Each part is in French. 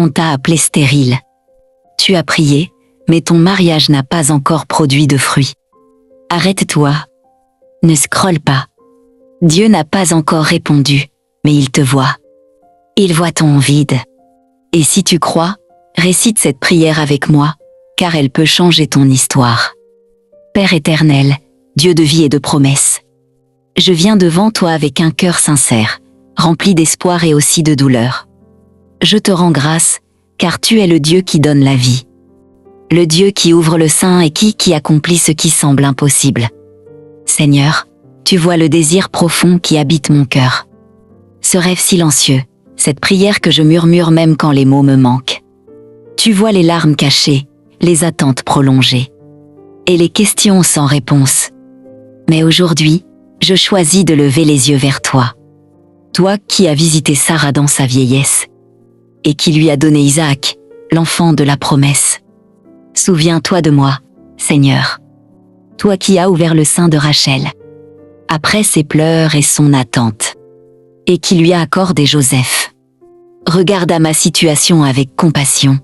On t'a appelé stérile. Tu as prié, mais ton mariage n'a pas encore produit de fruits. Arrête-toi. Ne scrolle pas. Dieu n'a pas encore répondu, mais il te voit. Il voit ton vide. Et si tu crois, récite cette prière avec moi, car elle peut changer ton histoire. Père éternel, Dieu de vie et de promesses, je viens devant toi avec un cœur sincère, rempli d'espoir et aussi de douleur. Je te rends grâce, car tu es le Dieu qui donne la vie. Le Dieu qui ouvre le sein et qui accomplit ce qui semble impossible. Seigneur, tu vois le désir profond qui habite mon cœur. Ce rêve silencieux, cette prière que je murmure même quand les mots me manquent. Tu vois les larmes cachées, les attentes prolongées, et les questions sans réponse. Mais aujourd'hui, je choisis de lever les yeux vers toi. Toi qui as visité Sarah dans sa vieillesse, et qui lui a donné Isaac, l'enfant de la promesse. Souviens-toi de moi, Seigneur. Toi qui as ouvert le sein de Rachel, après ses pleurs et son attente, et qui lui a accordé Joseph. Regarde à ma situation avec compassion.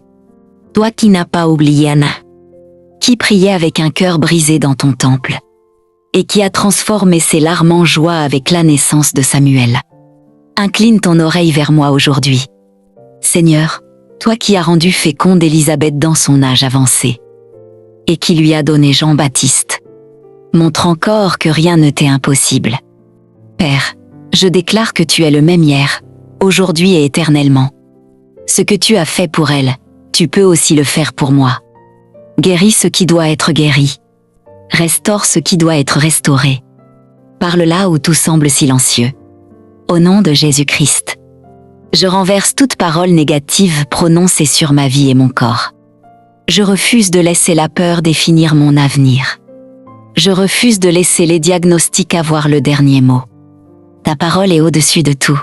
Toi qui n'as pas oublié Anna, qui priait avec un cœur brisé dans ton temple, et qui a transformé ses larmes en joie avec la naissance de Samuel. Incline ton oreille vers moi aujourd'hui. Seigneur, toi qui as rendu féconde Élisabeth dans son âge avancé, et qui lui a donné Jean-Baptiste, montre encore que rien ne t'est impossible. Père, je déclare que tu es le même hier, aujourd'hui et éternellement. Ce que tu as fait pour elle, tu peux aussi le faire pour moi. Guéris ce qui doit être guéri. Restaure ce qui doit être restauré. Parle là où tout semble silencieux. Au nom de Jésus-Christ, je renverse toute parole négative prononcée sur ma vie et mon corps. Je refuse de laisser la peur définir mon avenir. Je refuse de laisser les diagnostics avoir le dernier mot. Ta parole est au-dessus de tout.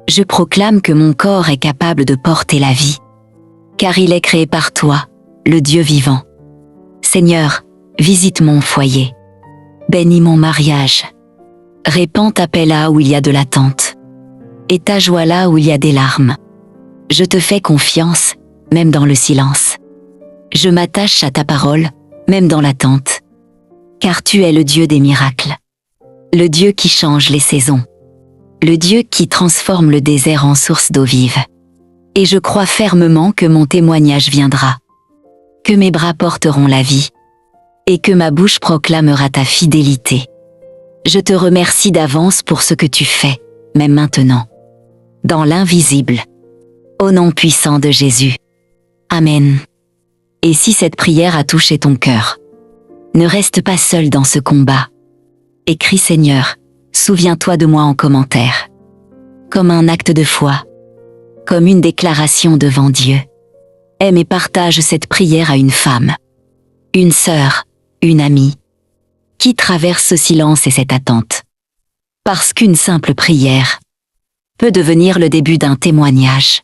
Je proclame que mon corps est capable de porter la vie, car il est créé par toi, le Dieu vivant. Seigneur, visite mon foyer. Bénis mon mariage. Répands ta paix là où il y a de l'attente, et ta joie là où il y a des larmes. Je te fais confiance, même dans le silence. Je m'attache à ta parole, même dans l'attente, car tu es le Dieu des miracles, le Dieu qui change les saisons, le Dieu qui transforme le désert en source d'eau vive. Et je crois fermement que mon témoignage viendra, que mes bras porteront la vie, et que ma bouche proclamera ta fidélité. Je te remercie d'avance pour ce que tu fais, même maintenant, dans l'invisible. Au nom puissant de Jésus. Amen. Et si cette prière a touché ton cœur, ne reste pas seul dans ce combat. Écris Seigneur, souviens-toi de moi en commentaire. Comme un acte de foi, comme une déclaration devant Dieu. Aime et partage cette prière à une femme, une sœur, une amie, qui traverse ce silence et cette attente. Parce qu'une simple prière peut devenir le début d'un témoignage.